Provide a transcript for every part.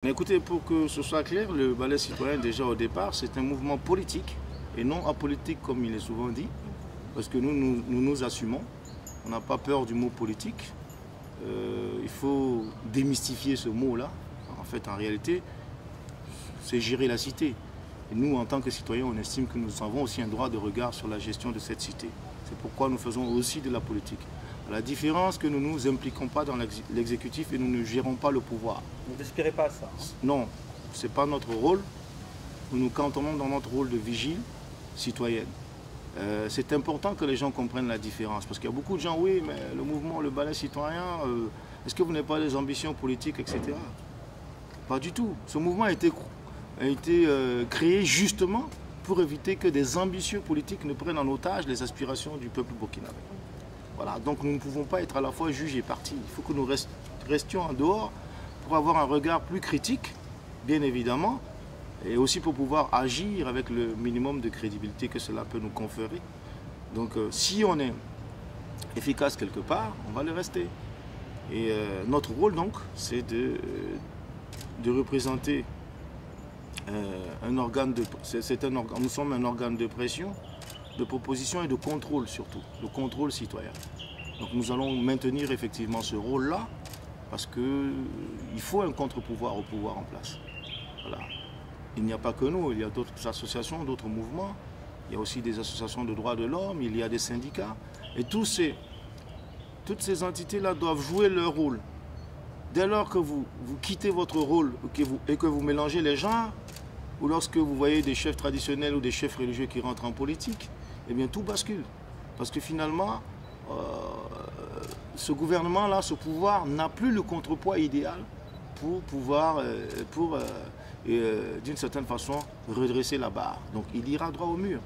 Mais écoutez, pour que ce soit clair, le ballet citoyen, déjà au départ, c'est un mouvement politique et non apolitique comme il est souvent dit, parce que nous assumons, on n'a pas peur du mot politique. Il faut démystifier ce mot-là. En fait, en réalité, c'est gérer la cité. Et nous, en tant que citoyens, on estime que nous avons aussi un droit de regard sur la gestion de cette cité. C'est pourquoi nous faisons aussi de la politique. À la différence que nous ne nous impliquons pas dans l'exécutif et nous ne gérons pas le pouvoir. Vous n'aspirez pas à ça? Non, ce n'est pas notre rôle. Nous nous cantonnons dans notre rôle de vigile citoyenne. C'est important que les gens comprennent la différence. Parce qu'il y a beaucoup de gens, oui, mais le mouvement, le ballet citoyen, est-ce que vous n'avez pas des ambitions politiques, etc. Pas du tout. Ce mouvement a été créé justement pour éviter que des ambitieux politiques ne prennent en otage les aspirations du peuple burkinabé. Voilà, donc nous ne pouvons pas être à la fois juges et partis. Il faut que nous restions en dehors pour avoir un regard plus critique, bien évidemment, et aussi pour pouvoir agir avec le minimum de crédibilité que cela peut nous conférer. Donc si on est efficace quelque part, on va le rester. Et notre rôle donc, c'est de représenter un organe de... nous sommes un organe de pression, de proposition et de contrôle surtout, le contrôle citoyen. Donc nous allons maintenir effectivement ce rôle-là parce qu'il faut un contre-pouvoir au pouvoir en place. Voilà. Il n'y a pas que nous, il y a d'autres associations, d'autres mouvements, il y a aussi des associations de droits de l'homme, il y a des syndicats. Et toutes ces entités-là doivent jouer leur rôle. Dès lors que vous quittez votre rôle et que vous mélangez les genres, ou lorsque vous voyez des chefs traditionnels ou des chefs religieux qui rentrent en politique, eh bien tout bascule. Parce que finalement, ce gouvernement-là, ce pouvoir n'a plus le contrepoids idéal pour pouvoir, d'une certaine façon, redresser la barre. Donc il ira droit au mur.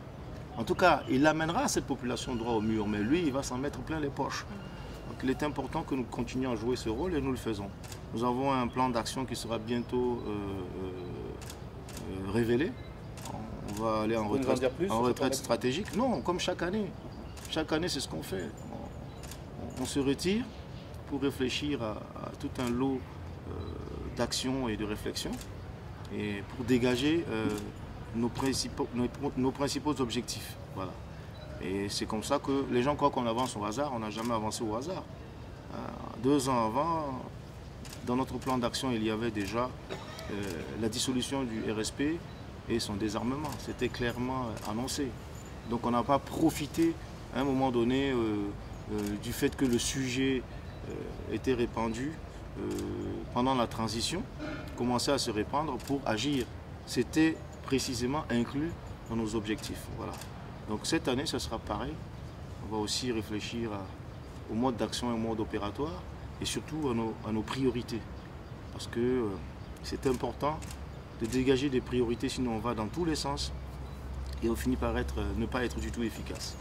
En tout cas, il amènera cette population droit au mur, mais lui, il va s'en mettre plein les poches. Donc il est important que nous continuions à jouer ce rôle et nous le faisons. Nous avons un plan d'action qui sera bientôt révélé. On va aller en retraite stratégique. Non, comme chaque année. Chaque année, c'est ce qu'on fait. On se retire pour réfléchir à tout un lot d'actions et de réflexions et pour dégager nos principaux objectifs. Voilà. Et c'est comme ça que les gens croient qu'on avance au hasard. On n'a jamais avancé au hasard. 2 ans avant, dans notre plan d'action, il y avait déjà la dissolution du RSP et son désarmement. C'était clairement annoncé. Donc on n'a pas profité à un moment donné du fait que le sujet était répandu pendant la transition, commençait à se répandre pour agir. C'était précisément inclus dans nos objectifs. Voilà. Donc cette année, ce sera pareil. On va aussi réfléchir au mode d'action et au mode opératoire et surtout à nos priorités. Parce que c'est important de dégager des priorités, sinon on va dans tous les sens et on finit par ne pas être du tout efficace.